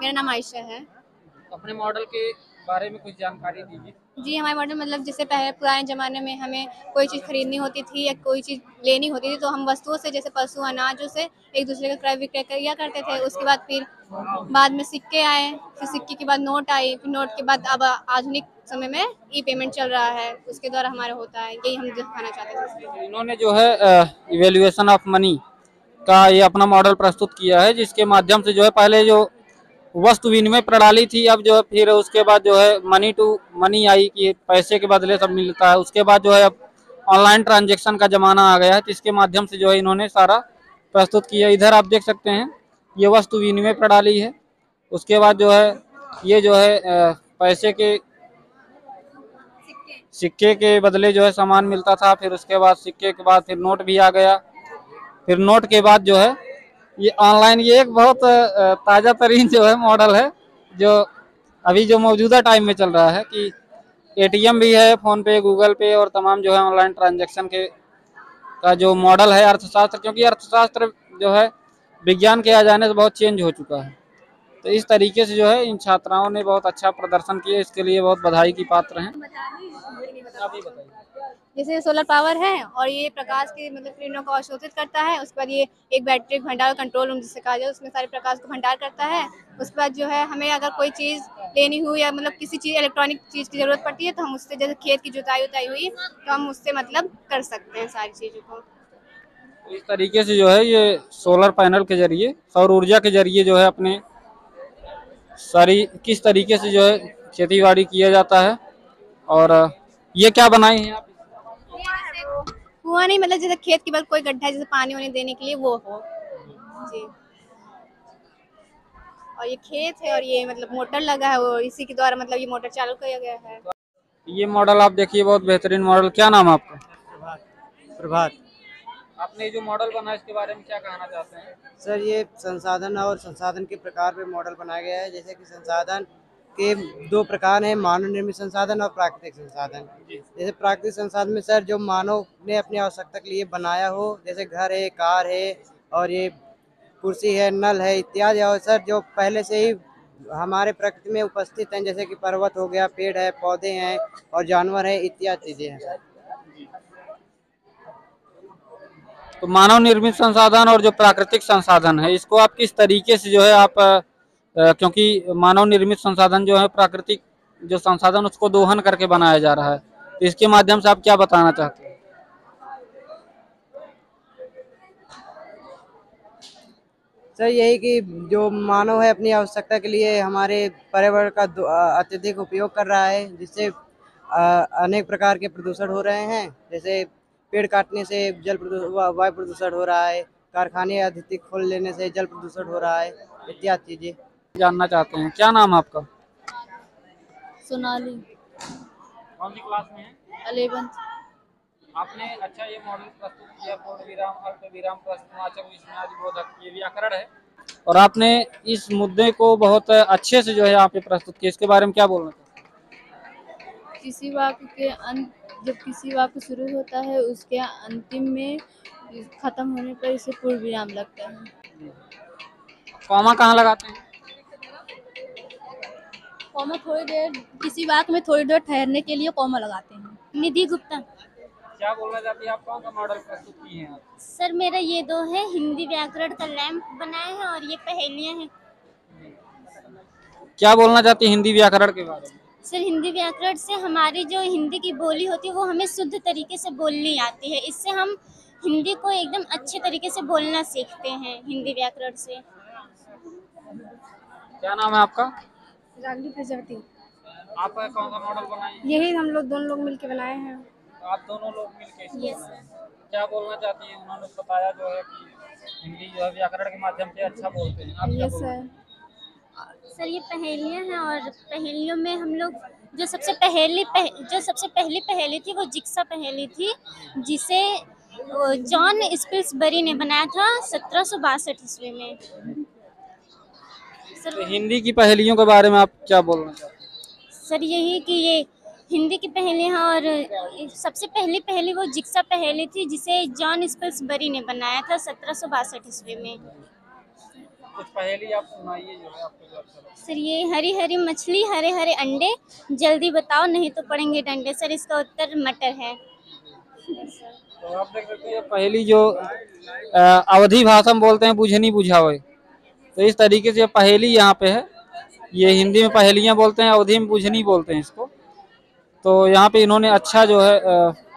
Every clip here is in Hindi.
मेरा नाम आयशा है। अपने मॉडल के बारे में कुछ जानकारी दीजिए। जी, हमारे मॉडल मतलब जैसे पहले पुराने ज़माने में हमें कोई चीज़ खरीदनी होती थी या कोई चीज़ लेनी होती थी, तो हम वस्तुओं से जैसे पशु, अनाजों से एक दूसरे का क्रय विक्रय किया करते थे। उसके बाद फिर बाद में सिक्के आए, फिर सिक्के के बाद नोट आई, फिर नोट के बाद अब आधुनिक समय में ई पेमेंट चल रहा है, उसके द्वारा हमारा होता है। यही हम दिखाना चाहते थे इसमें। तो इन्होंने जो है इवेल्युएशन ऑफ मनी का ये अपना मॉडल प्रस्तुत किया है, जिसके माध्यम से जो है पहले जो वस्तु विनिमय प्रणाली थी, अब जो है फिर उसके बाद जो है मनी टू मनी आई कि पैसे के बदले सब मिलता है। उसके बाद जो है अब ऑनलाइन ट्रांजैक्शन का जमाना आ गया है, तो इसके माध्यम से जो है इन्होंने सारा प्रस्तुत किया। इधर आप देख सकते हैं ये वस्तु विनिमय प्रणाली है। उसके बाद जो है ये जो है पैसे के सिक्के के बदले जो है सामान मिलता था। फिर उसके बाद सिक्के के बाद फिर नोट भी आ गया। फिर नोट के बाद जो है ये ऑनलाइन, ये एक बहुत ताज़ा तरीन जो है मॉडल है, जो अभी जो मौजूदा टाइम में चल रहा है कि एटीएम भी है, फोन पे, गूगल पे और तमाम जो है ऑनलाइन ट्रांजैक्शन के का जो मॉडल है अर्थशास्त्र, क्योंकि अर्थशास्त्र जो है विज्ञान के आ जाने से बहुत चेंज हो चुका है। तो इस तरीके से जो है इन छात्राओं ने बहुत अच्छा प्रदर्शन किया, इसके लिए बहुत बधाई की पात्र हैं। आप ही बताइए। जैसे सोलर पावर है और ये प्रकाश की मतलब किरणों को अवशोषित करता है। उसके बाद ये एक बैटरी भंडार कंट्रोल रूम जिसे कहा जाए, उसमें सारे प्रकाश को भंडार करता है। उसके बाद जो है हमें अगर कोई चीज़ लेनी हो या मतलब किसी चीज़ इलेक्ट्रॉनिक चीज़ की ज़रूरत पड़ती है, तो हम उससे जैसे खेत की जुताई उताई हुई तो हम उससे मतलब कर सकते हैं सारी चीज़ों को। तो इस तरीके से जो है ये सोलर पैनल के जरिए, सौर ऊर्जा के जरिए जो है अपने सारी किस तरीके से जो है खेती बाड़ी किया जाता है। और ये क्या बनाए हैं आप? कुआं नहीं, मतलब जैसे खेत के बाद कोई गड्ढा है, जैसे पानी वानी देने के लिए वो हो। जी। और ये खेत है और ये मतलब मोटर लगा है, वो इसी के द्वारा मतलब ये मोटर चालू किया गया है। ये मॉडल आप देखिए, बहुत बेहतरीन मॉडल। क्या नाम है आपका? प्रभात। प्रभात। आपने जो मॉडल बना इसके बारे में क्या कहना चाहते हैं? सर, ये संसाधन और संसाधन के प्रकार पे मॉडल बनाया गया है। जैसे कि संसाधन के दो प्रकार हैं, मानव निर्मित संसाधन और प्राकृतिक संसाधन। जैसे प्राकृतिक संसाधन में सर जो मानव ने अपनी आवश्यकता के लिए बनाया हो, जैसे घर है, कार है और ये कुर्सी है, नल है इत्यादि। और सर जो पहले से ही हमारे प्रकृति में उपस्थित हैं, जैसे कि पर्वत हो गया, पेड़ है, पौधे हैं और जानवर है इत्यादि चीज़ें हैं सर। तो मानव निर्मित संसाधन और जो प्राकृतिक संसाधन है, इसको आप किस तरीके से जो है आप क्योंकि मानव निर्मित संसाधन जो है प्राकृतिक जो संसाधन उसको दोहन करके बनाया जा रहा है, तो इसके माध्यम से आप क्या बताना चाहते हैं? सर यही कि जो मानव है अपनी आवश्यकता के लिए हमारे पर्यावरण का अत्यधिक उपयोग कर रहा है, जिससे अनेक प्रकार के प्रदूषण हो रहे हैं। जैसे पेड़ काटने से जल प्रदूषण, वायु प्रदूषण हो रहा है, कारखाने अधिक खोल लेने से जल प्रदूषण हो रहा है इत्यादि चीजें। जानना चाहते हैं। क्या नाम है आपका? सोनाली। कौन सी क्लास में है? 11th। आपने अच्छा ये मॉडल प्रस्तुत किया, पूर्ण विराम, अल्प विराम, प्रश्नवाचक, विस्मयादि बोधक, ये व्याकरण है। और आपने इस मुद्दे को बहुत अच्छे से जो है यहाँ पे प्रस्तुत किया, इसके बारे में क्या बोलना चाहते किसी वाक्य के अंत, जब किसी वाक्य शुरू होता है उसके अंतिम में खत्म होने पर इसे पूर्ण विराम लगता है। हैं? कॉमा कहाँ लगाते हैं? कॉमा थोड़ी देर, किसी वाक्य में थोड़ी देर ठहरने के लिए कॉमा लगाते हैं। निधि गुप्ता। क्या बोलना चाहती है आप? कौन सा मॉडल प्रस्तुत किए हैं आप? सर मेरा ये दो है, हिंदी व्याकरण का लैंप बनाया है और ये पहेलियां हैं। क्या बोलना चाहती है हिंदी व्याकरण के बारे में? सर हिंदी व्याकरण से हमारी जो हिंदी की बोली होती है वो हमें शुद्ध तरीके से बोलनी आती है। इससे हम हिंदी को एकदम अच्छे तरीके से बोलना सीखते हैं हिंदी व्याकरण से। क्या नाम है आपका? रागनी प्रजापति। आप कौन सा मॉडल बनाए हैं? यही हम लोग दोनों लोग मिलके बनाए हैं। तो आप दोनों लोग मिलके इसको यस बनाए हैं। क्या बोलना चाहती हैं? उन्होंने बताया जो है कि हिंदी जो है व्याकरण के माध्यम से अच्छा बोलते हैं, आप क्या यस बोलते सर। हैं? सर ये पहेलियां हैं और पहेलियों में हम लोग जो सबसे पहली पहेली थी वो जिक्सा पहेली थी, जिसे जॉन स्पिल्सबरी ने बनाया था 1762 ईस्वी में। तो सर हिंदी की पहेलियों के बारे में आप क्या बोलना चाहते हैं? सर यही कि ये हिंदी की पहेलियां हैं और सबसे पहली पहेली वो जिक्सा पहेली थी जिसे जॉन स्पिल्सबरी ने बनाया था 1762 ईस्वी में। कुछ पहेली आप सुनाइए जो है आपको जो अच्छा लगे। सर ये हरी हरी मछली हरे हरे अंडे, जल्दी बताओ नहीं तो पड़ेंगे डंडे। सर इसका उत्तर मटर है। तो आप देख सकते हैं पहेली जो अवधी भाषा में बोलते हैं बुझनी बुझावे, तो इस तरीके से पहेली यहाँ पे है। ये हिंदी में पहेलियाँ बोलते हैं, अवधी में बुझनी बोलते हैं इसको। तो यहाँ पे इन्होंने अच्छा जो है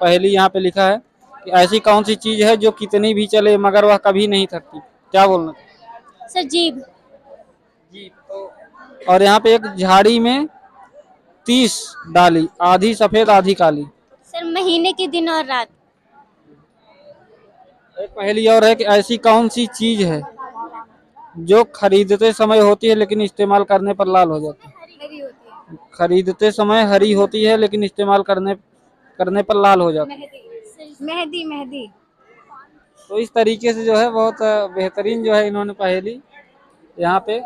पहेली यहाँ पे लिखा है कि ऐसी कौन सी चीज है जो कितनी भी चले मगर वह कभी नहीं थकती। क्या बोलना सर जीभ। जी। तो और यहाँ पे एक झाड़ी में 30 डाली, आधी सफेद आधी काली। सर महीने के दिन और रात। एक पहेली और है कि ऐसी कौन सी चीज है जो खरीदते समय होती है लेकिन इस्तेमाल करने पर लाल हो जाती है। हरी होती है। खरीदते समय हरी होती है लेकिन इस्तेमाल करने पर लाल हो जाती है। मेहंदी मेहंदी। तो इस तरीके से जो है बहुत बेहतरीन जो है इन्होंने पहेली यहाँ पे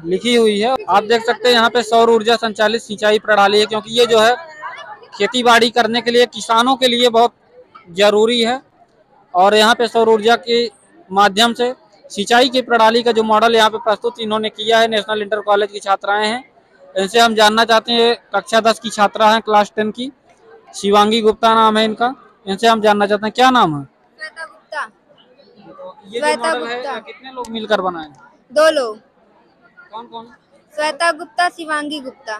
लिखी हुई है। आप देख सकते हैं यहाँ पे सौर ऊर्जा संचालित सिंचाई प्रणाली है, क्योंकि ये जो है खेती बाड़ी करने के लिए किसानों के लिए बहुत जरूरी है। और यहाँ पे सौर ऊर्जा के माध्यम से सिंचाई की प्रणाली का जो मॉडल यहाँ पे प्रस्तुत इन्होंने किया है। नेशनल इंटर कॉलेज की छात्राएं हैं, इनसे हम जानना चाहते हैं। कक्षा 10 की छात्रा है, क्लास 10 की, शिवांगी गुप्ता नाम है इनका। इनसे हम जानना चाहते हैं क्या नाम है। श्वेता गुप्ता। ये जो मॉडल है कितने लोग मिलकर बनाए? 2 लोग। कौन कौन? श्वेता गुप्ता, शिवांगी गुप्ता।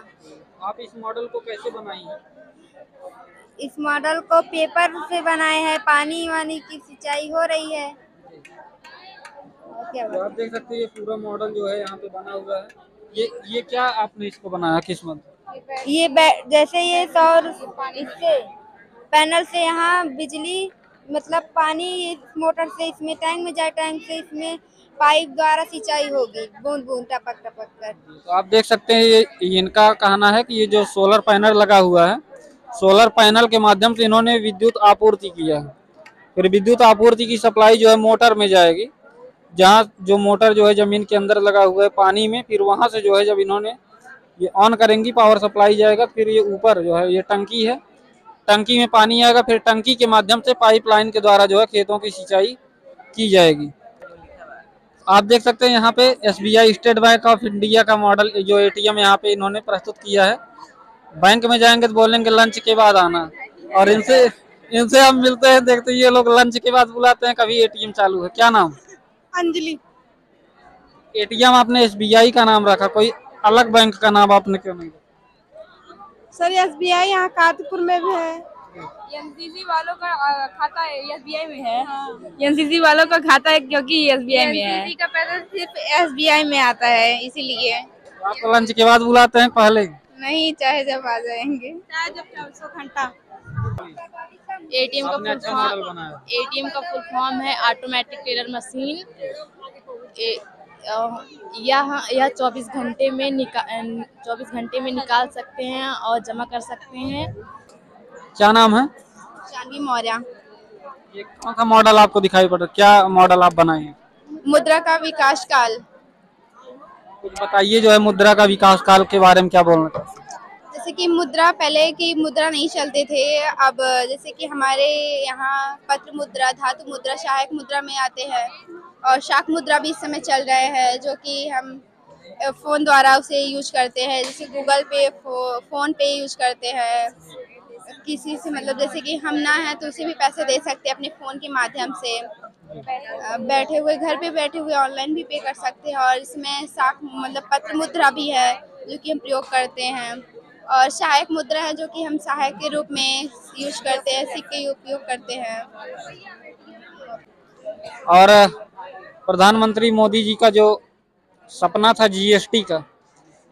आप इस मॉडल को कैसे बनाई हैं? इस मॉडल को पेपर से बनाए हैं, पानी वानी की सिंचाई हो रही है। तो आप देख सकते हैं ये पूरा मॉडल जो है यहाँ पे बना हुआ है। ये क्या आपने इसको बनाया किस मत? ये जैसे ये सौर इससे पैनल से यहाँ बिजली मतलब पानी इस मोटर से इसमें टैंक में जाए, टैंक से इसमें पाइप द्वारा सिंचाई होगी, बूंद बूंद टपक टपक कर। तो आप देख सकते हैं ये इनका कहना है कि ये जो सोलर पैनल लगा हुआ है, सोलर पैनल के माध्यम से इन्होंने विद्युत आपूर्ति किया है। फिर विद्युत आपूर्ति की सप्लाई जो है मोटर में जाएगी, जहाँ जो मोटर जो है जमीन के अंदर लगा हुआ है पानी में। फिर वहां से जो है जब इन्होंने ये ऑन करेंगी पावर सप्लाई जाएगा, फिर ये ऊपर जो है ये टंकी है, टंकी में पानी आएगा, फिर टंकी के माध्यम से पाइपलाइन के द्वारा जो है खेतों की सिंचाई की जाएगी। आप देख सकते हैं यहाँ पे SBI state bank of India का मॉडल जो ATM यहाँ पे इन्होंने प्रस्तुत किया है। बैंक में जाएंगे तो बोलेंगे लंच के बाद आना, और इनसे हम मिलते हैं, देखते हैं ये लोग लंच के बाद बुलाते हैं कभी ATM चालू है। क्या नाम? अंजलि। ATM आपने SBI का नाम रखा, कोई अलग बैंक का नाम आपने क्यों नहीं? सर SBI यहाँ कातपुर में भी है। NCC वालों का खाता है SBI में है। NCC वालों का खाता है क्योंकि SBI में है। NCC का पैसा सिर्फ SBI में आता है, इसीलिए। तो आपको लंच के बाद बुलाते हैं पहले? नहीं, चाहे जब आ जाएंगे, चाहे जब 24 घंटा। ATM का फुल फॉर्म है ऑटोमेटिक टेलर मशीन। यह 24 घंटे में निकाल सकते हैं और जमा कर सकते हैं। क्या नाम है? शानवी मौर्य। ये कौन सा मॉडल आपको दिखाई पड़ रहा है? क्या मॉडल आप बनाए हैं? मुद्रा का विकास काल। कुछ बताइए जो है मुद्रा का विकास काल के बारे में क्या बोलना चाहते हैं? जैसे कि मुद्रा, पहले की मुद्रा नहीं चलते थे, अब जैसे कि हमारे यहाँ पत्र मुद्रा, धातु मुद्रा, सहायक मुद्रा में आते हैं, और शाक मुद्रा भी इस समय चल रहे हैं, जो कि हम फ़ोन द्वारा उसे यूज करते हैं। जैसे गूगल पे, फ़ोन पे यूज करते हैं। किसी से मतलब जैसे कि हम ना हैं तो उसे भी पैसे दे सकते हैं अपने फ़ोन के माध्यम से। बैठे हुए घर पे बैठे हुए ऑनलाइन भी पे कर सकते हैं। और इसमें शाक मतलब पत्र मुद्रा भी है जो कि हम प्रयोग करते हैं, और सहायक मुद्रा है जो कि हम सहायक के रूप में यूज करते हैं, सिक्के उपयोग करते हैं। और प्रधानमंत्री मोदी जी का जो सपना था GST का,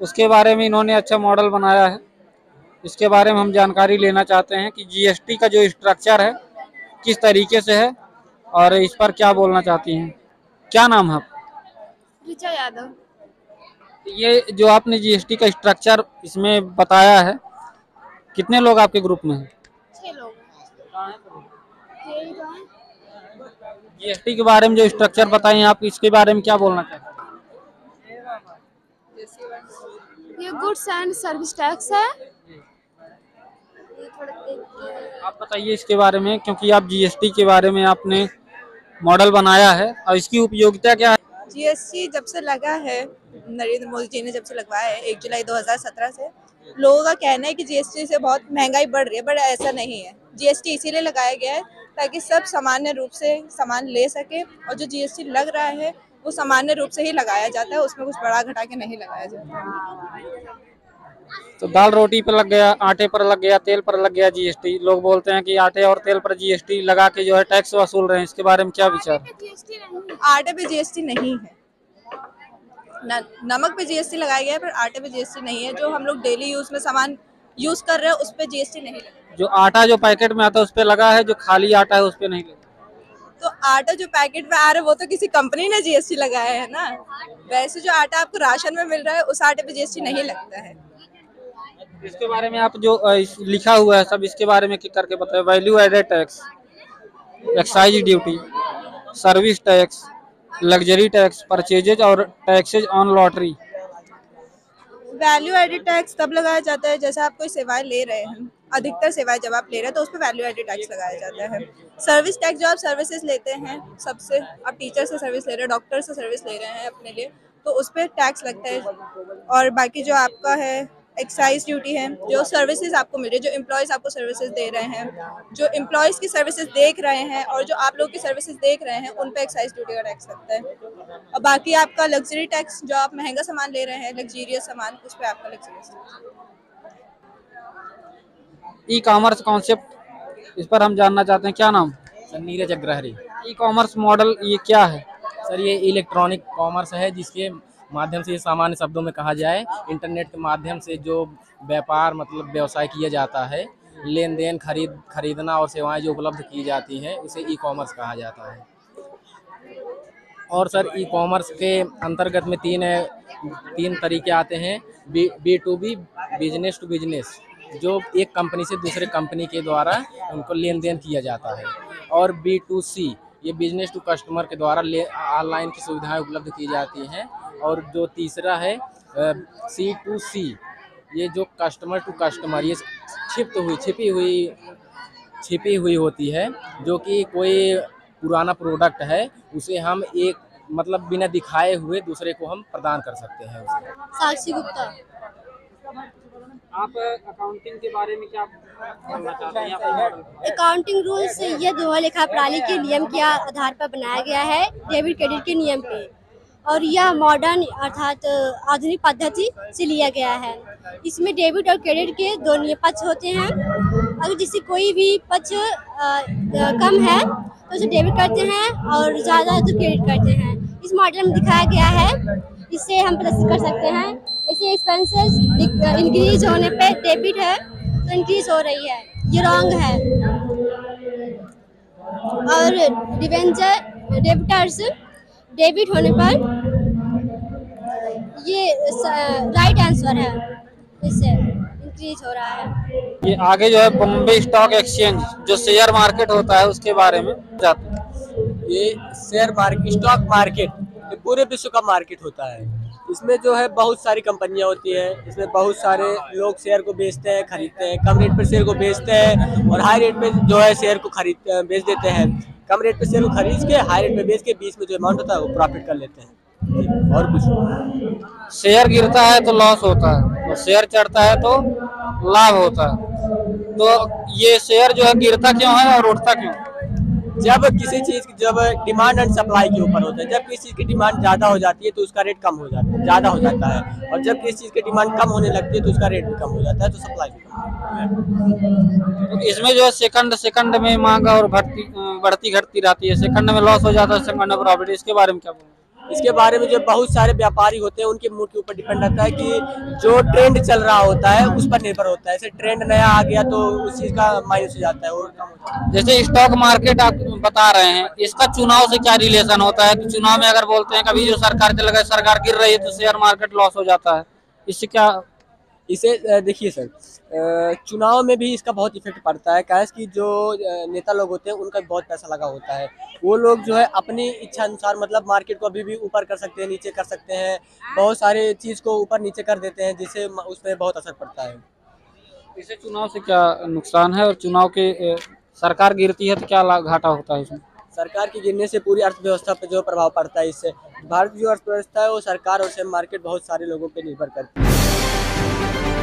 उसके बारे में इन्होंने अच्छा मॉडल बनाया है। इसके बारे में हम जानकारी लेना चाहते हैं कि GST का जो स्ट्रक्चर है किस तरीके से है और इस पर क्या बोलना चाहती हैं। क्या नाम है? ऋचा यादव। ये जो आपने GST का स्ट्रक्चर इसमें बताया है, कितने लोग आपके ग्रुप में हैं? 6 लोग। GST के बारे में जो स्ट्रक्चर बताएं आप, इसके बारे में क्या बोलना चाहते हैं? ये गुड्स एंड सर्विस टैक्स है। आप बताइए इसके बारे में, क्योंकि आप GST के बारे में आपने मॉडल बनाया है और इसकी उपयोगिता क्या है? जीएसटी जब से लगा है, नरेंद्र मोदी जी ने जब से लगवाया है 1 जुलाई 2017 से, लोगों का कहना है कि जीएसटी से बहुत महंगाई बढ़ रही है, बट ऐसा नहीं है। जीएसटी इसीलिए लगाया गया है ताकि सब सामान्य रूप से सामान ले सके, और जो जीएसटी लग रहा है वो सामान्य रूप से ही लगाया जाता है, उसमें कुछ बढ़ा घटा के नहीं लगाया जाता। तो दाल रोटी पर लग गया, आटे पर लग गया, तेल पर लग गया जीएसटी। लोग बोलते हैं कि आटे और तेल पर जीएसटी लगा के जो है टैक्स वसूल रहे हैं, इसके बारे में क्या विचार? आटे पे जीएसटी नहीं है, नमक पे जीएसटी लगाया गया है, पर आटे पे जीएसटी नहीं है। जो हम लोग डेली यूज में सामान यूज कर रहे हैं उस पे जीएसटी नहीं लगा। जो आटा जो पैकेट में आता है उस पे लगा है, जो खाली आटा है उस पे नहीं लगा। तो आटा जो पैकेट में आ रहा है वो तो किसी कंपनी ने जीएसटी लगाया है ना। वैसे जो आटा आपको राशन में मिल रहा है उस आटे पे जीएसटी नहीं लगता है। इसके बारे में आप जो लिखा हुआ है सब इसके बारे में क्या करके बताए? Value added tax, excise duty, service tax, luxury tax, purchases और taxes on lottery. Value added tax तब लगाया जाता है जैसे आप कोई सेवाएं ले रहे हैं, अधिकतर सेवाएं जब आप ले रहे हैं तो उस पर वैल्यू एडेड टैक्स लगाया जाता है। सर्विस टैक्स जो आप सर्विसेज लेते हैं, सबसे आप टीचर से सर्विस ले रहे हैं, डॉक्टर से सर्विस ले रहे हैं अपने लिए, तो उस पर टैक्स लगता है। और बाकी जो आपका है एक्साइज ड्यूटी है, जो सर्विसेज आपको मिल रही है, जो एम्प्लॉयज आपको सर्विसेज दे रहे हैं, जो एम्प्लॉयज की सर्विसेज देख रहे हैं और जो आप लोग की सर्विसेज देख रहे हैं, उन पे एक्साइज ड्यूटी का टैक्स लगता है। और बाकी आपका लग्जरी टैक्स, जो आप महंगा सामान ले रहे हैं, लग्जीरियस सामान, उस पर आपका luxurious tax. E commerce concept, इस पर हम जानना चाहते हैं, क्या नाम? Sir Neeraj Agrahari. E commerce model ये क्या है? सर ये इलेक्ट्रॉनिक कॉमर्स है, जिसके माध्यम से सामान्य शब्दों में कहा जाए, इंटरनेट के माध्यम से जो व्यापार मतलब व्यवसाय किया जाता है, लेन देन खरीदना और सेवाएं जो उपलब्ध की जाती हैं, उसे ई कॉमर्स कहा जाता है। और सर ई कॉमर्स के अंतर्गत में तीन तरीके आते हैं। B to B, business to business, जो एक कंपनी से दूसरे कंपनी के द्वारा उनको लेन देन किया जाता है। और B2C, ये बिजनेस टू कस्टमर के द्वारा ऑनलाइन की सुविधाएं उपलब्ध की जाती हैं। और जो तीसरा है C2C, ये जो कस्टमर टू कस्टमर, ये छिपी हुई होती है, जो कि कोई पुराना प्रोडक्ट है उसे हम एक मतलब बिना दिखाए हुए दूसरे को हम प्रदान कर सकते हैं उसे। साक्षी गुप्ता। आप अकाउंटिंग के बारे में क्या बोलना चाहते हैं? अकाउंटिंग रूल्स ये दोहा लेखा प्रणाली के नियम के आधार पर बनाया गया है, डेबिट क्रेडिट के नियम पे, और यह मॉडर्न अर्थात आधुनिक पद्धति से लिया गया है। इसमें डेबिट और क्रेडिट के दोनों पक्ष होते हैं। अगर जिससे कोई भी पक्ष कम है तो उसे डेबिट करते हैं और ज़्यादा तो क्रेडिट करते हैं। इस मॉडल में दिखाया गया है, इससे हम प्रदर्शित कर सकते हैं। ऐसे एक्सपेंसेस इंक्रीज होने पे डेबिट है तो इंक्रीज हो रही है, ये रॉन्ग है। और डेबिटर्स डेबिट होने पर ये राइट आंसर है, इससे इंक्रीज हो रहा है। ये आगे जो है बॉम्बे स्टॉक एक्सचेंज जो शेयर मार्केट होता है उसके बारे में जाते हैं। ये शेयर मार्केट, स्टॉक मार्केट ये पूरे विश्व का मार्केट होता है। इसमें जो है बहुत सारी कंपनियां होती है, इसमें बहुत सारे लोग शेयर को बेचते हैं, खरीदते हैं। कम रेट पर शेयर को बेचते हैं और हाई रेट पे जो है शेयर को बेच देते हैं। कम रेट पे शेयर को खरीद के हाई रेट पे बेच के बीच में जो अमाउंट होता है वो प्रॉफिट कर लेते हैं। और कुछ शेयर गिरता है तो लॉस होता है, तो शेयर चढ़ता है तो लाभ होता है। तो ये शेयर जो है गिरता क्यों है और उठता क्यों? जब किसी चीज की जब डिमांड एंड सप्लाई के ऊपर होता है, जब किसी चीज की डिमांड ज्यादा हो जाती है तो उसका रेट कम हो जाता है, ज्यादा हो जाता है। और जब किसी चीज की डिमांड कम होने लगती है तो उसका रेट भी कम हो जाता है, तो सप्लाई भी कम होती है। तो इसमें जो है सेकंड में मांग और बढ़ती घटती रहती है, सेकंड में लॉस हो जाता है, सेकंड में प्रॉफिट। इसके बारे में क्या बोलूं? इसके बारे में जो बहुत सारे व्यापारी होते हैं उनके मूड के ऊपर डिपेंड रहता है कि जो ट्रेंड चल रहा होता है उस पर निर्भर होता है। जैसे ट्रेंड नया आ गया तो उस चीज का माइनस हो जाता है और कम होता है। जैसे स्टॉक मार्केट आप बता रहे हैं, इसका चुनाव से क्या रिलेशन होता है? तो चुनाव में अगर बोलते हैं कभी जो सरकार चल गई, सरकार गिर रही है तो शेयर मार्केट लॉस हो जाता है, इससे क्या? इसे देखिए सर, चुनाव में भी इसका बहुत इफेक्ट पड़ता है। क्या कि जो नेता लोग होते हैं उनका बहुत पैसा लगा होता है, वो लोग जो है अपनी इच्छा अनुसार मतलब मार्केट को अभी भी ऊपर कर सकते हैं, नीचे कर सकते हैं, बहुत सारे चीज़ को ऊपर नीचे कर देते हैं, जिससे उसमें बहुत असर पड़ता है। इससे चुनाव से क्या नुकसान है? और चुनाव के सरकार गिरती है तो क्या घाटा होता है इसमें? सरकार के गिरने से पूरी अर्थव्यवस्था पर जो प्रभाव पड़ता है, इससे भारत की जो अर्थव्यवस्था है वो सरकार और शेयर मार्केट बहुत सारे लोगों पे निर्भर करती है।